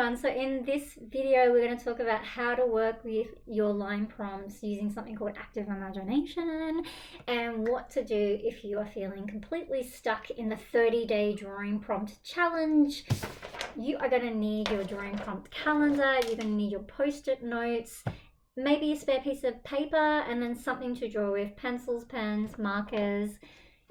everyone. So in this video, we're going to talk about how to work with your line prompts using something called active imagination and what to do if you are feeling completely stuck in the 30-day drawing prompt challenge. You are going to need your drawing prompt calendar, you're going to need your post-it notes, maybe a spare piece of paper, and then something to draw with, pencils, pens, markers.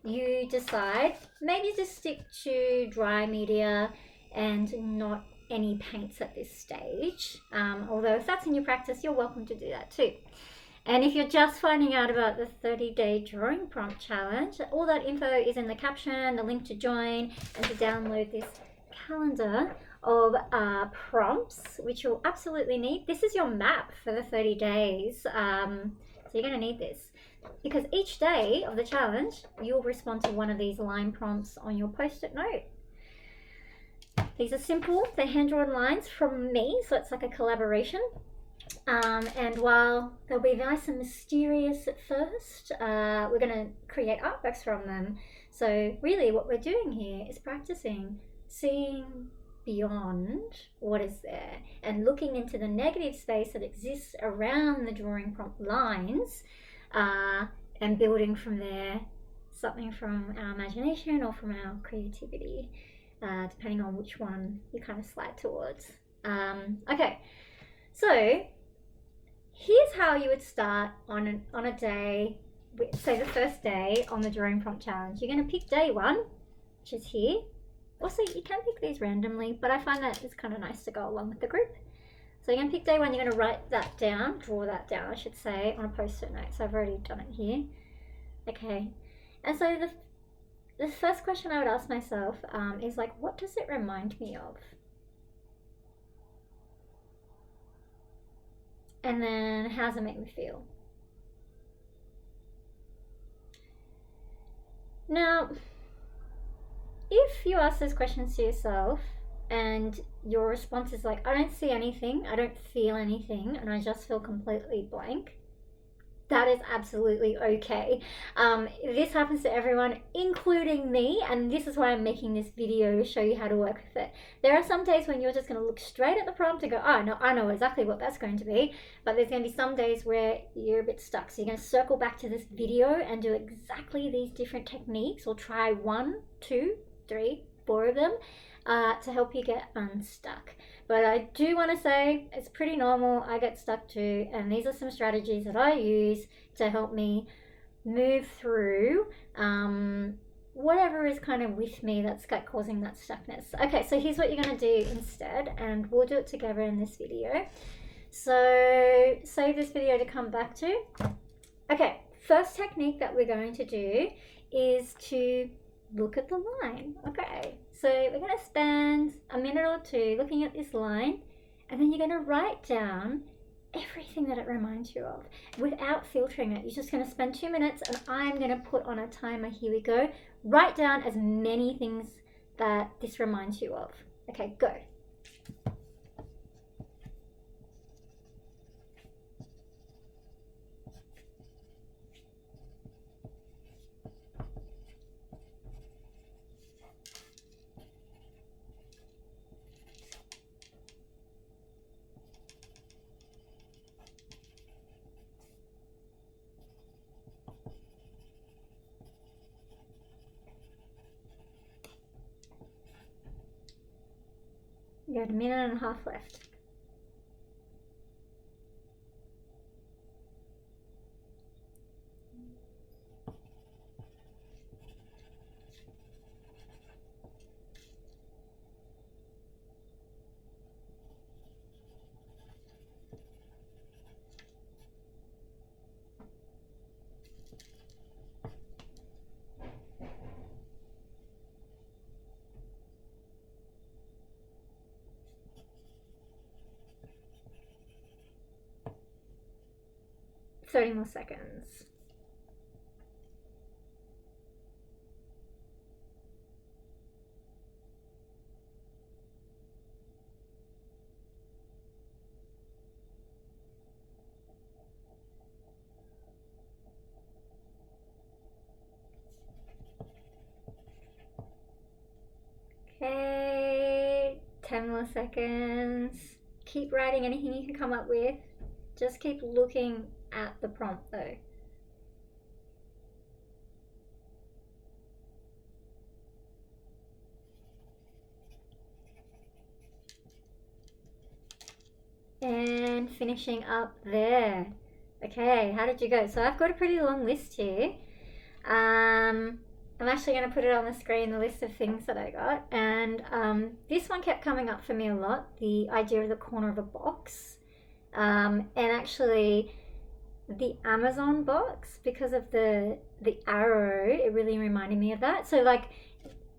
You decide, maybe just stick to dry media and not any paints at this stage. Although if that's in your practice, you're welcome to do that too. And if you're just finding out about the 30-day drawing prompt challenge, all that info is in the caption, the link to join and to download this calendar of prompts, which you'll absolutely need. This is your map for the 30 days. So you're going to need this because each day of the challenge, you'll respond to one of these line prompts on your post-it note. These are simple, they're hand-drawn lines from me, so it's like a collaboration. And while they'll be nice and mysterious at first, we're going to create artworks from them. So really what we're doing here is practicing seeing beyond what is there and looking into the negative space that exists around the drawing prompt lines, and building from there something from our imagination or from our creativity. Depending on which one you kind of slide towards. Okay, so here's how you would start on a day, say the first day on the drawing prompt challenge. You're going to pick day 1, which is here. Also, you can pick these randomly, but I find that it's kind of nice to go along with the group. So you're going to pick day 1, you're going to write that down, draw that down, I should say, on a post-it note. So I've already done it here. Okay, and so the first question I would ask myself is like, what does it remind me of? And then how does it make me feel? Now, if you ask those questions to yourself and your response is like, I don't see anything, I don't feel anything, and I just feel completely blank, that is absolutely okay. This happens to everyone, including me, and this is why I'm making this video to show you how to work with it. There are some days when you're just going to look straight at the prompt and go, oh, no, I know exactly what that's going to be, but there's going to be some days where you're a bit stuck. So you're going to circle back to this video and do exactly these different techniques, or try 1, 2, 3, 4 of them to help you get unstuck. But I do want to say it's pretty normal. I get stuck too, and these are some strategies that I use to help me move through whatever is kind of with me that's causing that stuckness. Okay, so here's what you're going to do instead, and we'll do it together in this video. So save this video to come back to. Okay, first technique that we're going to do is to look at the line. Okay, so we're going to spend a minute or 2 looking at this line, and then you're going to write down everything that it reminds you of without filtering it. You're just going to spend 2 minutes, and I'm going to put on a timer. Here we go. Write down as many things that this reminds you of. Okay, go. You got a minute and a half left. Thirty more seconds. Okay, 10 more seconds. Keep writing anything you can come up with. Just keep looking at the prompt though. And finishing up there. Okay, how did you go? So I've got a pretty long list here. I'm actually going to put it on the screen, the list of things that I got. And this one kept coming up for me a lot, the idea of the corner of a box. And actually the Amazon box, because of the arrow, it really reminded me of that. So like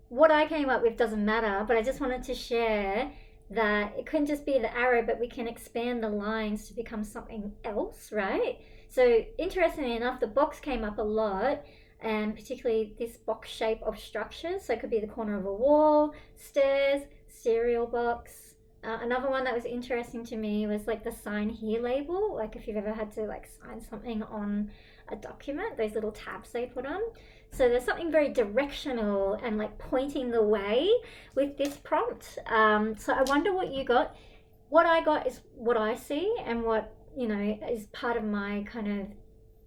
what I came up with doesn't matter, but I just wanted to share that it couldn't just be the arrow, but we can expand the lines to become something else, right? So interestingly enough, the box came up a lot, and particularly this box shape of structures. So it could be the corner of a wall, stairs, cereal box. Another one that was interesting to me was like the sign here label. Like if you've ever had to like sign something on a document, those little tabs they put on. So there's something very directional and like pointing the way with this prompt. So I wonder what you got. What I got is what I see and what, you know, is part of my kind of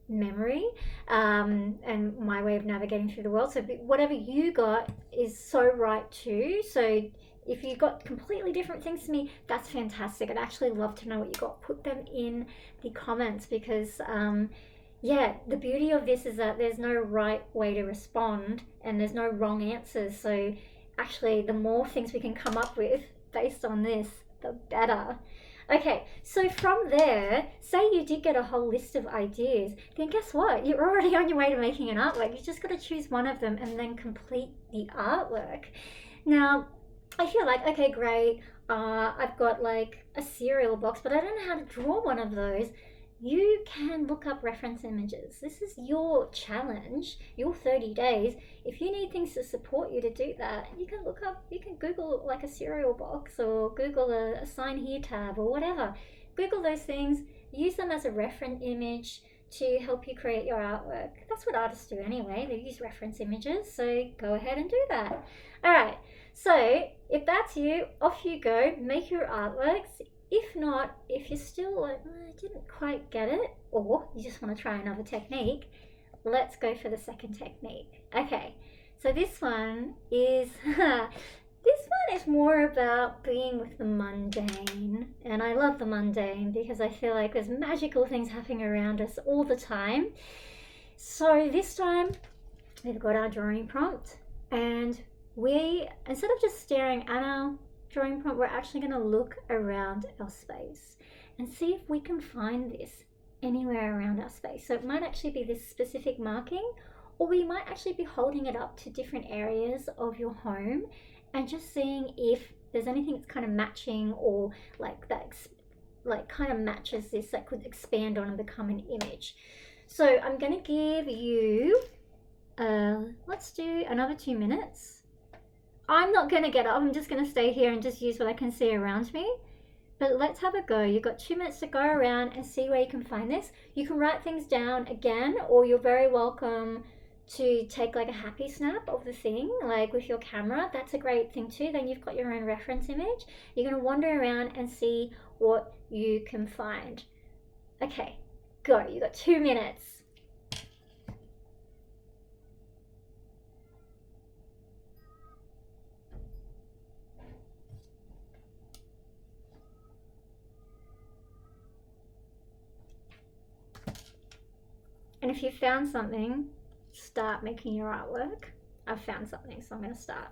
memory and my way of navigating through the world. So whatever you got is so right too. So if you got completely different things to me, that's fantastic. I'd actually love to know what you got. Put them in the comments, because yeah, the beauty of this is that there's no right way to respond and there's no wrong answers. So actually, the more things we can come up with based on this, the better. Okay, so from there, say you did get a whole list of ideas, then guess what? You're already on your way to making an artwork. You just got to choose one of them and then complete the artwork. Now, if you're like, okay, great, I've got like a cereal box, but I don't know how to draw one of those. You can look up reference images. This is your challenge, your 30 days. If you need things to support you to do that, you can look up, you can Google like a cereal box or Google a sign here tab or whatever. Google those things, use them as a reference image to help you create your artwork. That's what artists do anyway, they use reference images, so go ahead and do that. All right, so if that's you, off you go, make your artworks. If not, if you're still like, I didn't quite get it, or you just want to try another technique, let's go for the second technique. Okay, so this one is more about being with the mundane. And I love the mundane because I feel like there's magical things happening around us all the time. So this time we've got our drawing prompt, and we, instead of just staring at our drawing prompt, we're actually going to look around our space and see if we can find this anywhere around our space. So it might actually be this specific marking, or we might actually be holding it up to different areas of your home and just seeing if there's anything that's kind of matching, or like that like kind of matches this, that could expand on and become an image. So I'm going to give you let's do another 2 minutes. I'm not going to get up, I'm just going to stay here and just use what I can see around me. But let's have a go. You've got 2 minutes to go around and see where you can find this. You can write things down again, or you're very welcome to take like a happy snap of the thing, like with your camera. That's a great thing too. Then you've got your own reference image. You're going to wander around and see what you can find. Okay, go. You've got 2 minutes. And if you found something, start making your artwork. I've found something, so I'm going to start.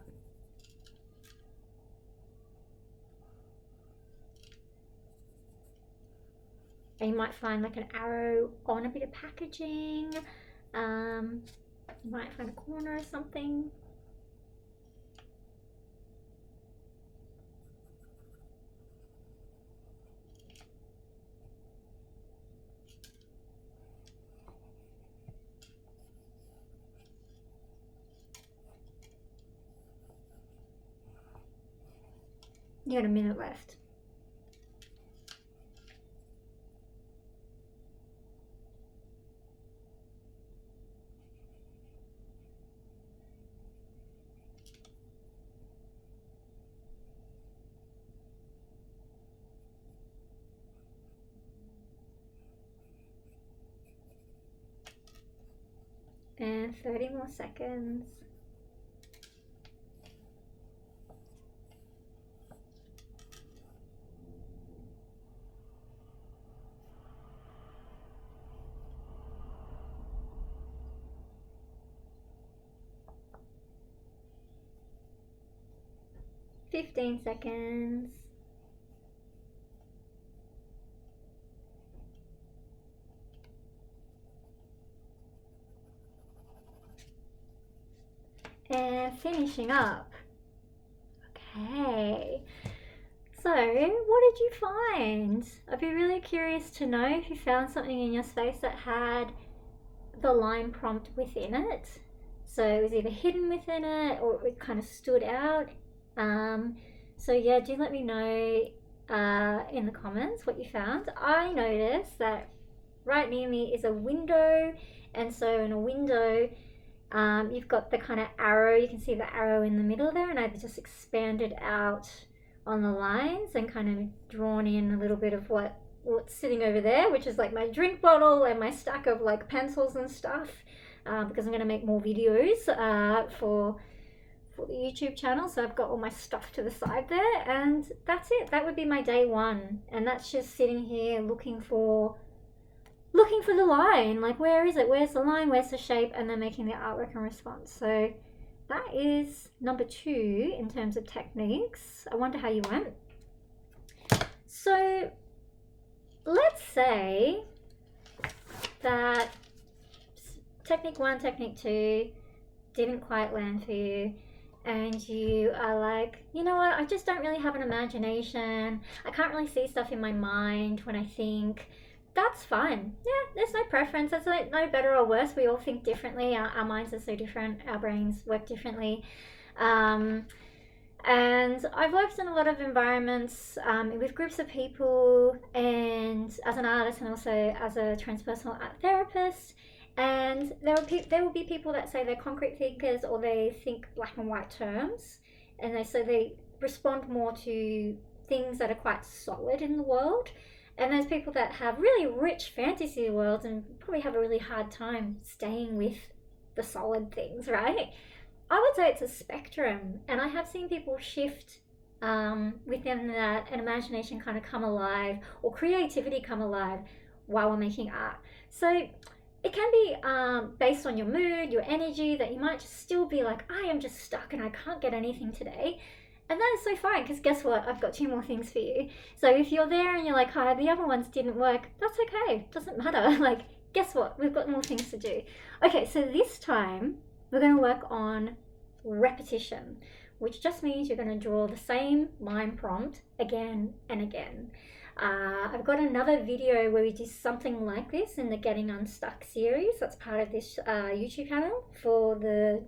And you might find like an arrow on a bit of packaging. You might find a corner or something. You got a minute left. And 30 more seconds. Fifteen seconds. And finishing up. Okay. So, what did you find? I'd be really curious to know if you found something in your space that had the line prompt within it. So it was either hidden within it or it kind of stood out. So yeah, do let me know in the comments what you found. I noticed that right near me is a window, and so in a window you've got the kind of arrow, you can see the arrow in the middle there, and I've just expanded out on the lines and kind of drawn in a little bit of what's sitting over there, which is like my drink bottle and my stack of like pencils and stuff, because I'm going to make more videos for the YouTube channel. So I've got all my stuff to the side there, and that's it. That would be my day one, and that's just sitting here looking for the line. Like, where is it? Where's the line? Where's the shape? And then making the artwork in response. So that is number 2 in terms of techniques. I wonder how you went. So let's say that technique 1, technique 2 didn't quite land for you, and you are like, you know what, I just don't really have an imagination. I can't really see stuff in my mind when I think. That's fine. Yeah, there's no preference. That's no better or worse. We all think differently. Our minds are so different. Our brains work differently. And I've worked in a lot of environments with groups of people, and as an artist and also as a transpersonal art therapist. And there will be people that say they're concrete thinkers, or they think black and white terms, and they respond more to things that are quite solid in the world. And there's people that have really rich fantasy worlds and probably have a really hard time staying with the solid things, right? I would say it's a spectrum, and I have seen people shift within that, and imagination kind of come alive, or creativity come alive while we're making art. So it can be based on your mood, your energy, that you might just still be like, I am just stuck and I can't get anything today. And that is so fine, because guess what? I've got 2 more things for you. So if you're there and you're like, hi, the other ones didn't work, that's okay. Doesn't matter. Like, guess what? We've got more things to do. Okay, so this time we're going to work on repetition, which just means you're going to draw the same line prompt again and again. I've got another video where we do something like this in the Getting Unstuck series. That's part of this YouTube channel for the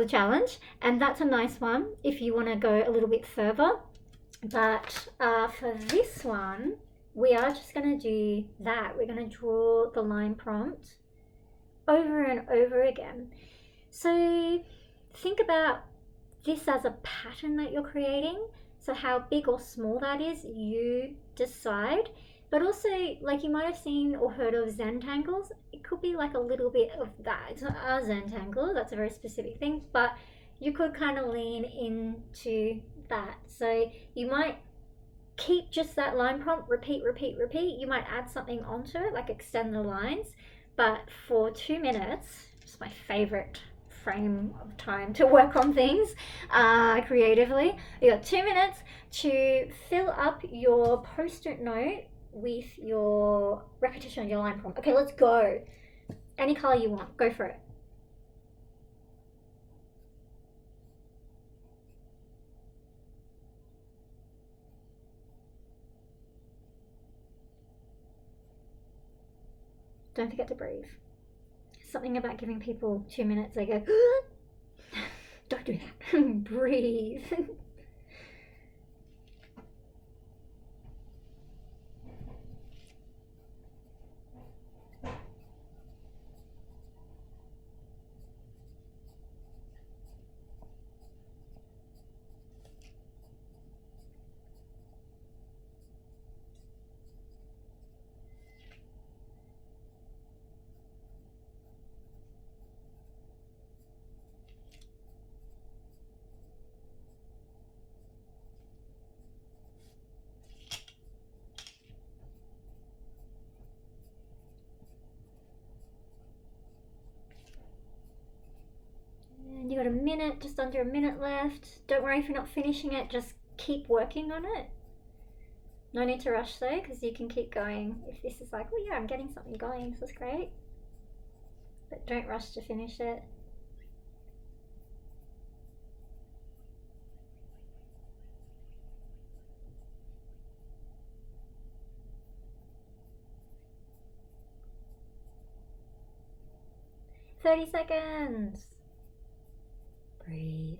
challenge, and that's a nice one if you want to go a little bit further. But for this one, we are just going to do that. We're going to draw the line prompt over and over again. So think about this as a pattern that you're creating. So how big or small that is, you decide. But also, like, you might have seen or heard of Zentangles. It could be like a little bit of that. It's not a Zentangle, that's a very specific thing, but you could kind of lean into that. So you might keep just that line prompt, repeat, repeat, repeat. You might add something onto it, like extend the lines. But for 2 minutes, it's my favorite frame of time to work on things creatively. You got 2 minutes to fill up your post-it note with your repetition of your line prompt. Okay, let's go. Any color you want, go for it. Don't forget to breathe. Something about giving people 2 minutes, they go, don't do that. Breathe. minute, just under a minute left. Don't worry if you're not finishing it, just keep working on it. No need to rush though, because you can keep going. If this is like, oh yeah, I'm getting something going, this is great. But don't rush to finish it. "30 seconds. Breathe.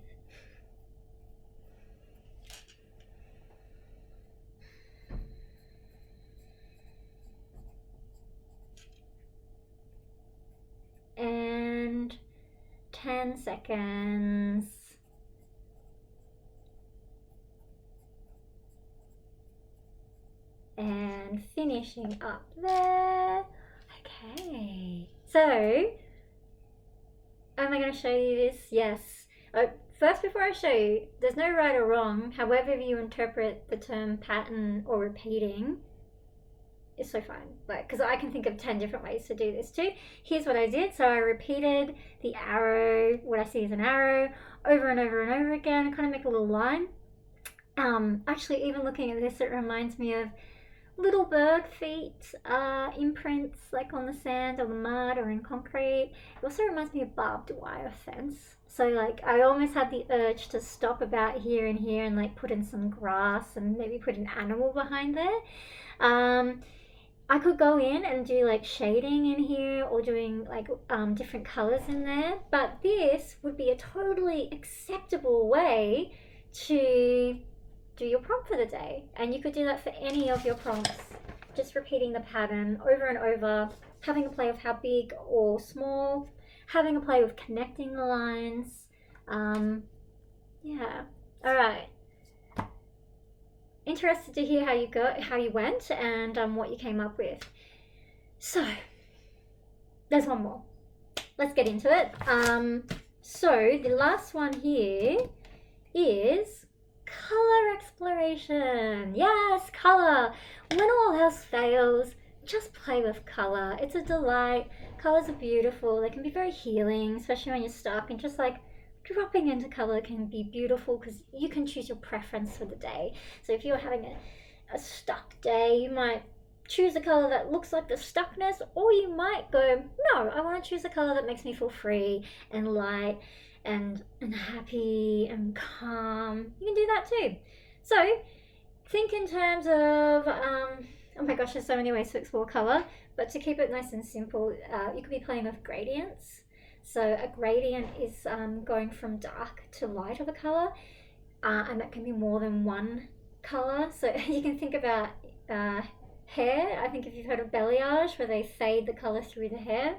And 10 seconds. And finishing up there. Okay. So, am I going to show you this? Yes. First, before I show you, there's no right or wrong. However you interpret the term pattern or repeating is so fine. Like, because I can think of 10 different ways to do this too. Here's what I did. So I repeated the arrow, what I see as an arrow, over and over and over again. Kind of make a little line. Actually, even looking at this, it reminds me of little bird feet imprints, like on the sand or the mud or in concrete. It also reminds me of barbed wire fence. So like I almost had the urge to stop about here and here and like put in some grass and maybe put an animal behind there. I could go in and do like shading in here or doing like different colors in there, but this would be a totally acceptable way to do your prompt for the day. And you could do that for any of your prompts, just repeating the pattern over and over, having a play of how big or small, having a play with connecting the lines. Yeah. All right. Interested to hear how you went and what you came up with. So there's one more. Let's get into it. So the last one here is color exploration. Yes, color. When all else fails, just play with color. It's a delight. Colors are beautiful. They can be very healing, especially when you're stuck, and just like dropping into color can be beautiful because you can choose your preference for the day. So if you're having a stuck day, you might choose a color that looks like the stuckness, or you might go, no, I want to choose a color that makes me feel free and light and happy and calm. You can do that too. So think in terms of oh my gosh, there's so many ways to explore color, but to keep it nice and simple, you could be playing with gradients. So a gradient is going from dark to light of a color, and that can be more than one color. So you can think about hair. I think if you've heard of balayage, where they fade the color through the hair.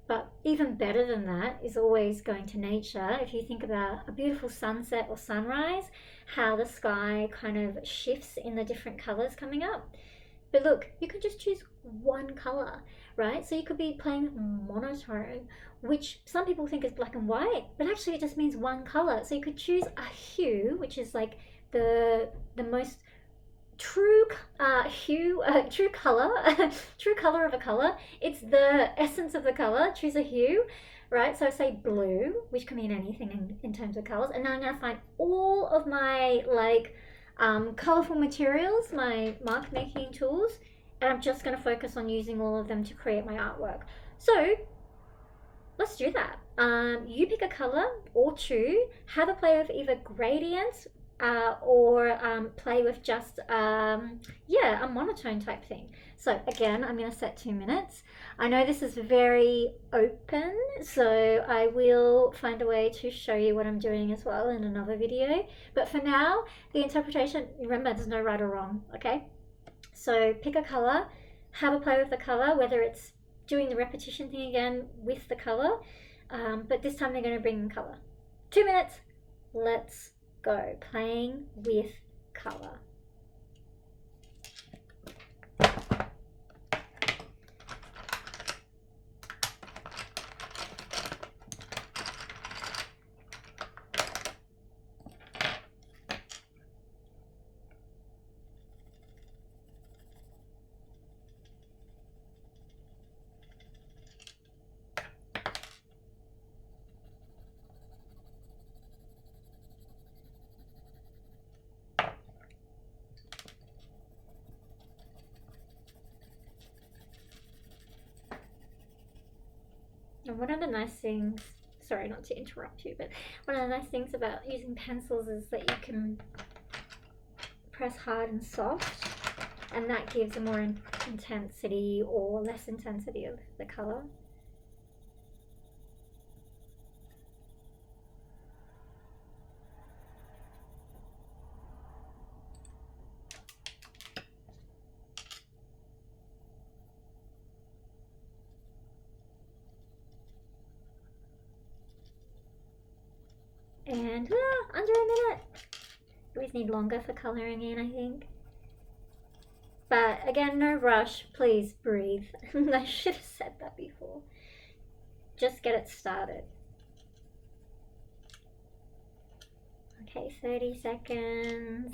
But even better than that is always going to nature. If you think about a beautiful sunset or sunrise, how the sky kind of shifts in the different colors coming up. But look, you can just choose one color, right? So you could be playing monotone, which some people think is black and white, but actually it just means one color. So you could choose a hue, which is like the most true true color true color of a color. It's the essence of the color. Choose a hue, right? So say blue, which can mean anything in terms of colors. And now I'm going to find all of my like colorful materials, my mark making tools, and I'm just going to focus on using all of them to create my artwork. So let's do that. You pick a color or two, have a play with either gradients or play with just a monotone type thing. So again, I'm going to set 2 minutes. I know this is very open, so I will find a way to show you what I'm doing as well in another video. But for now, the interpretation, remember, there's no right or wrong, okay? So pick a color, have a play with the color, whether it's doing the repetition thing again with the color, but this time they're going to bring in color. 2 minutes, let's go. Playing with color. And one of the nice things, sorry not to interrupt you, but one of the nice things about using pencils is that you can press hard and soft, and that gives a more intensity or less intensity of the color. And under a minute. Always need longer for colouring in, I think. But again, no rush, please breathe. I should have said that before. Just get it started. Okay, 30 seconds.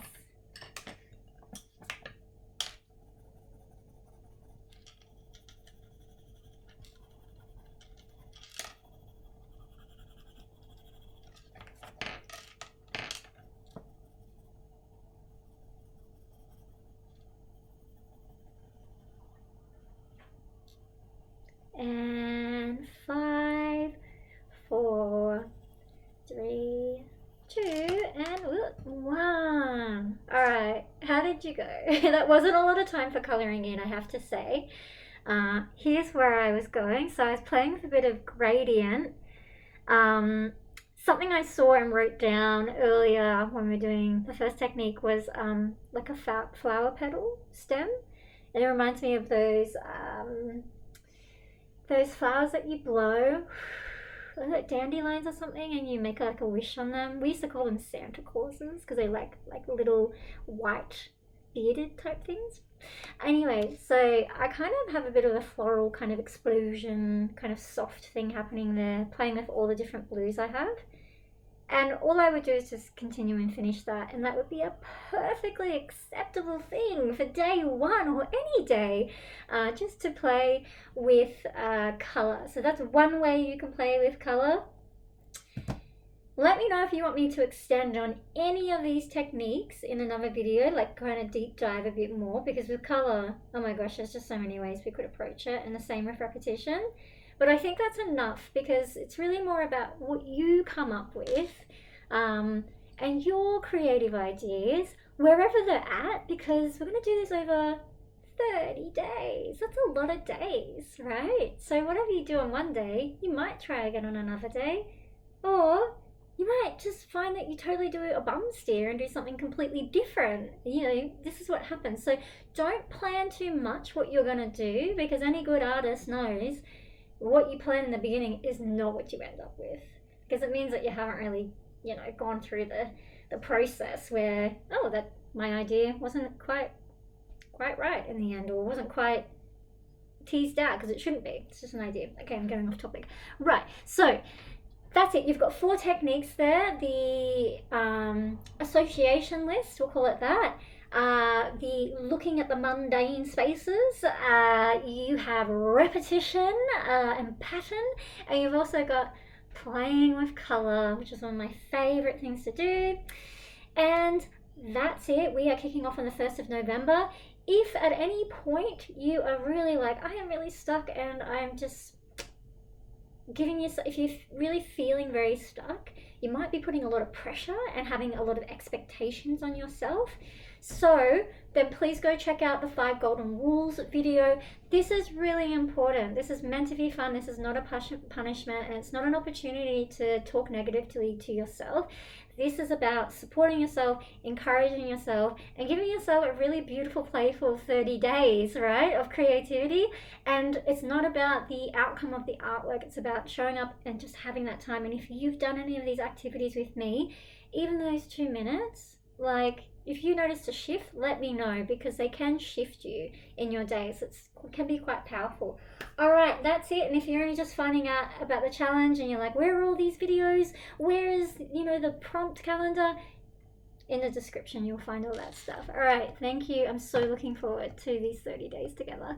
And 5, 4, 3, 2, and 1. Alright, how did you go? That wasn't a lot of time for colouring in, I have to say. Here's where I was going. So I was playing with a bit of gradient. Something I saw and wrote down earlier when we were doing the first technique was like a flower petal stem. And it reminds me of those flowers that you blow, like dandelions or something, and you make like a wish on them. We used to call them Santa Clauses because they like little white bearded type things. Anyway, so I kind of have a bit of a floral kind of explosion, kind of soft thing happening there, playing with all the different blues I have. And all I would do is just continue and finish that, and that would be a perfectly acceptable thing for day one or any day, just to play with colour. So that's one way you can play with colour. Let me know if you want me to extend on any of these techniques in another video, like kind of deep dive a bit more, because with colour, oh my gosh, there's just so many ways we could approach it, and the same with repetition. But I think that's enough, because it's really more about what you come up with and your creative ideas, wherever they're at, because we're going to do this over 30 days. That's a lot of days, right? So whatever you do on one day, you might try again on another day, or you might just find that you totally do a bum steer and do something completely different. You know, this is what happens. So don't plan too much what you're going to do, because any good artist knows what you plan in the beginning is not what you end up with, because it means that you haven't really, you know, gone through the process where, oh, that my idea wasn't quite right in the end, or wasn't quite teased out, because it shouldn't be. It's just an idea. Okay, I'm getting off topic. Right, so that's it. You've got 4 techniques there. The association list, we'll call it that. The looking at the mundane spaces, you have repetition and pattern, and you've also got playing with colour, which is one of my favourite things to do. And that's it. We are kicking off on the 1st of November. If at any point you are really like, I am really stuck and I'm just giving yourself, if you're really feeling very stuck, you might be putting a lot of pressure and having a lot of expectations on yourself. So then please go check out the 5 golden rules video. This is really important. This is meant to be fun. This is not a punishment, and it's not an opportunity to talk negatively to yourself. This is about supporting yourself, encouraging yourself, and giving yourself a really beautiful, playful 30 days, right, of creativity. And it's not about the outcome of the artwork. It's about showing up and just having that time. And if you've done any of these activities with me, even those 2 minutes, like, if you notice a shift, let me know, because they can shift you in your days. It can be quite powerful. All right, that's it. And if you're only just finding out about the challenge and you're like, where are all these videos? Where is, you know, the prompt calendar? In the description, you'll find all that stuff. All right, thank you. I'm so looking forward to these 30 days together.